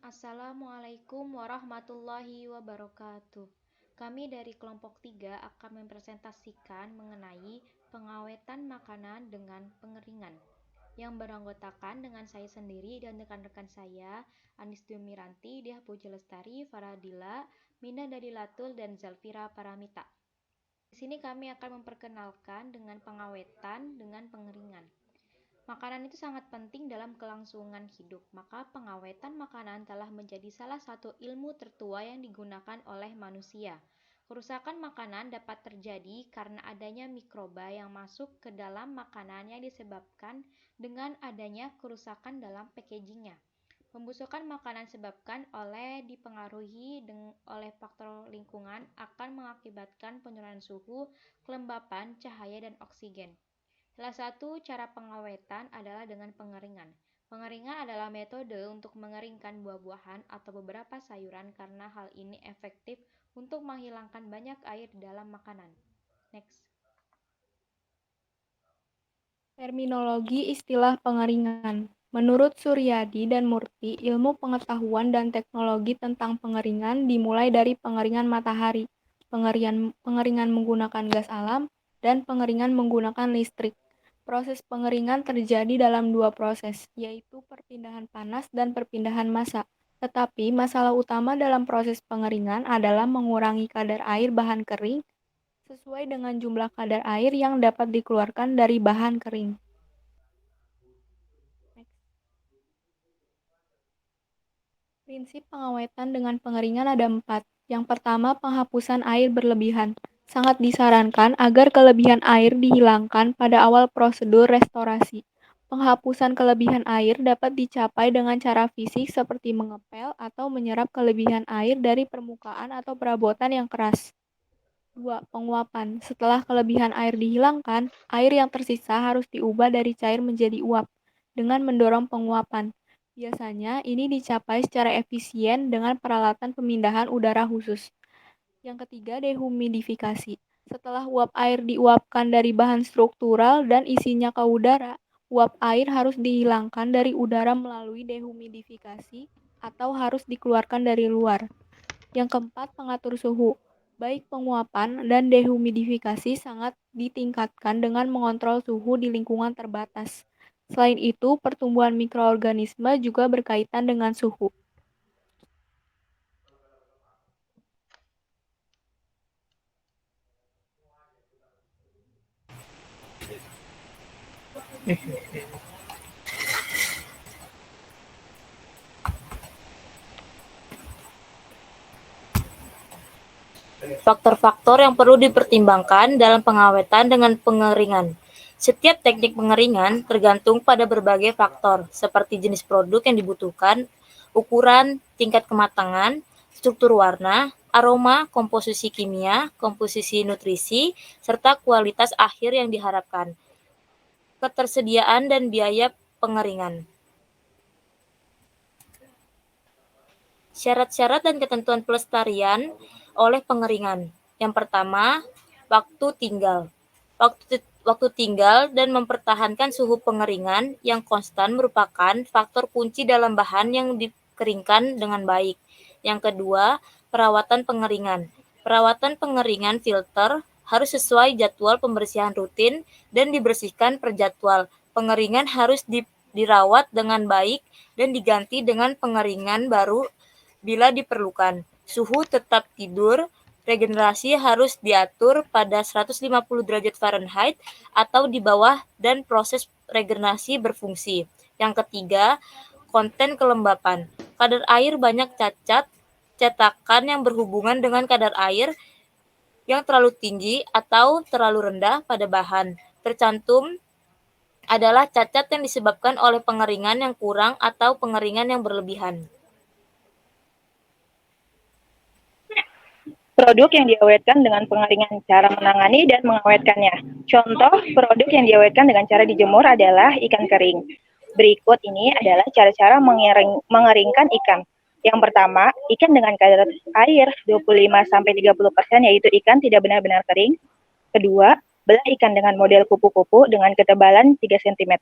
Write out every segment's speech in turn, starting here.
Assalamualaikum warahmatullahi wabarakatuh. Kami dari kelompok 3 akan mempresentasikan mengenai pengawetan makanan dengan pengeringan yang beranggotakan dengan saya sendiri dan rekan-rekan saya, Anis Dumiranti, Diah Puji Lestari, Faradila, Mina Dadilatul, dan Zalfira Paramita. Di sini kami akan memperkenalkan dengan pengawetan dengan pengeringan. Makanan itu sangat penting dalam kelangsungan hidup, maka pengawetan makanan telah menjadi salah satu ilmu tertua yang digunakan oleh manusia. Kerusakan makanan dapat terjadi karena adanya mikroba yang masuk ke dalam makanan yang disebabkan dengan adanya kerusakan dalam packagingnya. Pembusukan makanan disebabkan oleh dipengaruhi oleh faktor lingkungan akan mengakibatkan penurunan suhu, kelembapan, cahaya, dan oksigen. Salah satu cara pengawetan adalah dengan pengeringan. Pengeringan adalah metode untuk mengeringkan buah-buahan atau beberapa sayuran karena hal ini efektif untuk menghilangkan banyak air di dalam makanan. Next. Terminologi istilah pengeringan. Menurut Suryadi dan Murti, ilmu pengetahuan dan teknologi tentang pengeringan dimulai dari pengeringan matahari, pengeringan menggunakan gas alam, dan pengeringan menggunakan listrik. Proses pengeringan terjadi dalam dua proses, yaitu perpindahan panas dan perpindahan massa. Tetapi masalah utama dalam proses pengeringan adalah mengurangi kadar air bahan kering sesuai dengan jumlah kadar air yang dapat dikeluarkan dari bahan kering. Prinsip pengawetan dengan pengeringan ada 4. Yang pertama, penghapusan air berlebihan. Sangat disarankan agar kelebihan air dihilangkan pada awal prosedur restorasi. Penghapusan kelebihan air dapat dicapai dengan cara fisik seperti mengepel atau menyerap kelebihan air dari permukaan atau perabotan yang keras. 2. Penguapan. Setelah kelebihan air dihilangkan, air yang tersisa harus diubah dari cair menjadi uap dengan mendorong penguapan. Biasanya ini dicapai secara efisien dengan peralatan pemindahan udara khusus. Yang ketiga, dehumidifikasi. Setelah uap air diuapkan dari bahan struktural dan isinya ke udara, uap air harus dihilangkan dari udara melalui dehumidifikasi atau harus dikeluarkan dari luar. Yang keempat, pengatur suhu. Baik penguapan dan dehumidifikasi sangat ditingkatkan dengan mengontrol suhu di lingkungan terbatas. Selain itu, pertumbuhan mikroorganisme juga berkaitan dengan suhu. Faktor-faktor yang perlu dipertimbangkan dalam pengawetan dengan pengeringan. Setiap teknik pengeringan tergantung pada berbagai faktor, seperti jenis produk yang dibutuhkan, ukuran, tingkat kematangan, struktur warna, aroma, komposisi kimia, komposisi nutrisi, serta kualitas akhir yang diharapkan. Ketersediaan dan biaya pengeringan. Syarat-syarat dan ketentuan pelestarian oleh pengeringan. Yang pertama, waktu tinggal. Waktu tinggal dan mempertahankan suhu pengeringan yang konstan merupakan faktor kunci dalam bahan yang dikeringkan dengan baik. Yang kedua, perawatan pengeringan. Perawatan pengeringan filter harus sesuai jadwal pembersihan rutin dan dibersihkan per jadwal. Pengeringan harus dirawat dengan baik dan diganti dengan pengeringan baru bila diperlukan. Suhu tetap tidur, regenerasi harus diatur pada 150 derajat Fahrenheit atau di bawah dan proses regenerasi berfungsi. Yang ketiga, konten kelembapan. Kadar air banyak cetakan yang berhubungan dengan kadar air yang terlalu tinggi atau terlalu rendah pada bahan. Tercantum adalah cacat yang disebabkan oleh pengeringan yang kurang atau pengeringan yang berlebihan. Produk yang diawetkan dengan pengeringan, cara menangani dan mengawetkannya. Contoh produk yang diawetkan dengan cara dijemur adalah ikan kering. Berikut ini adalah cara-cara mengeringkan ikan. Yang pertama, ikan dengan kadar air 25-30%, yaitu ikan tidak benar-benar kering. Kedua, Belah ikan dengan model kupu-kupu dengan ketebalan 3 cm.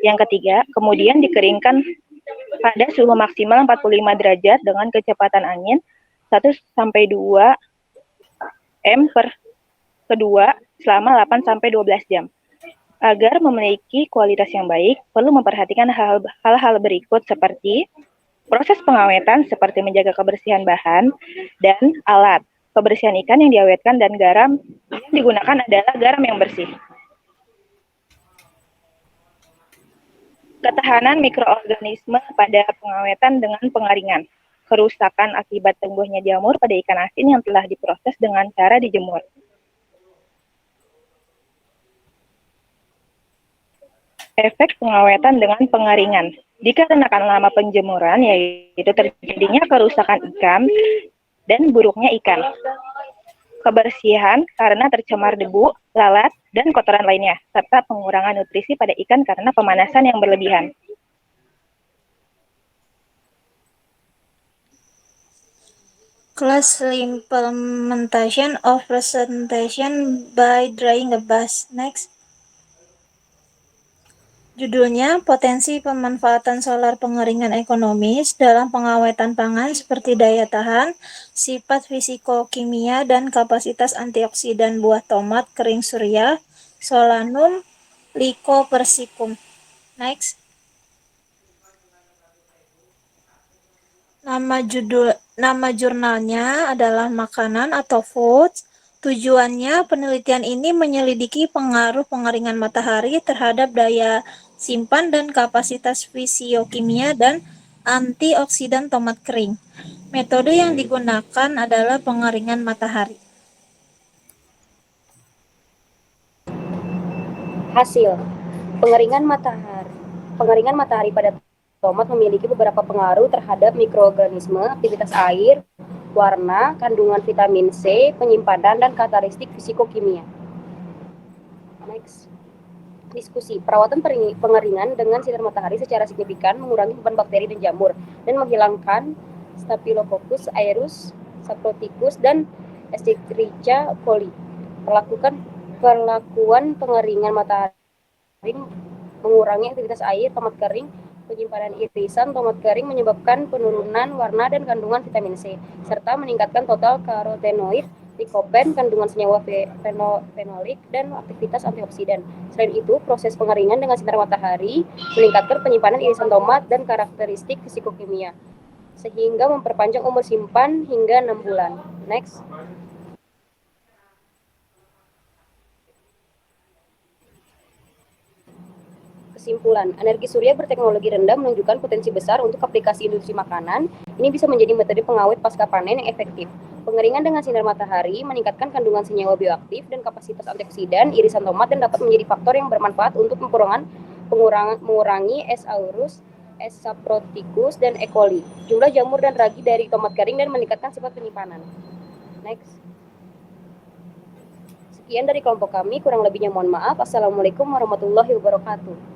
Yang ketiga, kemudian dikeringkan pada suhu maksimal 45 derajat dengan kecepatan angin 1 sampai 2 m per kedua selama 8 sampai 12 jam. Agar memiliki kualitas yang baik, perlu memperhatikan hal-hal berikut seperti proses pengawetan seperti menjaga kebersihan bahan dan alat. Kebersihan ikan yang diawetkan dan garam yang digunakan adalah garam yang bersih. Ketahanan mikroorganisme pada pengawetan dengan pengeringan. Kerusakan akibat tumbuhnya jamur pada ikan asin yang telah diproses dengan cara dijemur. Efek pengawetan dengan pengeringan. Dikarenakan lama penjemuran, yaitu terjadinya kerusakan ikan dan buruknya ikan. Kebersihan karena tercemar debu, lalat, dan kotoran lainnya, serta pengurangan nutrisi pada ikan karena pemanasan yang berlebihan. Class implementation of presentation by drying a bus. Next. Judulnya, potensi pemanfaatan solar pengeringan ekonomis dalam pengawetan pangan seperti daya tahan, sifat fisikokimia, dan kapasitas antioksidan buah tomat kering surya, Solanum lycopersicum. Next. Nama jurnalnya adalah Makanan atau Foods. Tujuannya, penelitian ini menyelidiki pengaruh pengeringan matahari terhadap daya simpan dan kapasitas fisiokimia dan antioksidan tomat kering. Metode yang digunakan adalah pengeringan matahari. Hasil pengeringan matahari. Pengeringan matahari pada tomat memiliki beberapa pengaruh terhadap mikroorganisme, aktivitas air, warna, kandungan vitamin C, penyimpanan, dan karakteristik fisikokimia. Next. Diskusi. Perawatan pengeringan dengan sinar matahari secara signifikan mengurangi beban bakteri dan jamur dan menghilangkan Staphylococcus aureus, Saproticus, dan Escherichia coli. Perlakuan pengeringan matahari mengurangi aktivitas air, tomat kering, penyimpanan irisan tomat kering menyebabkan penurunan warna dan kandungan vitamin C, serta meningkatkan total karotenoid, likopen, kandungan senyawa fenolik, dan aktivitas antioksidan. Selain itu, proses pengeringan dengan sinar matahari meningkatkan penyimpanan irisan tomat dan karakteristik fisikokimia, sehingga memperpanjang umur simpan hingga 6 bulan. Next. Kesimpulan, energi surya berteknologi rendah menunjukkan potensi besar untuk aplikasi industri makanan. Ini bisa menjadi metode pengawet pasca panen yang efektif. Pengeringan dengan sinar matahari meningkatkan kandungan senyawa bioaktif dan kapasitas antioksidan irisan tomat dan dapat menjadi faktor yang bermanfaat untuk mengurangi S. aureus, S. saproticus, dan E. coli, jumlah jamur dan ragi dari tomat kering, dan meningkatkan sifat penyimpanan. Next. Sekian dari kelompok kami, kurang lebihnya mohon maaf. Assalamualaikum warahmatullahi wabarakatuh.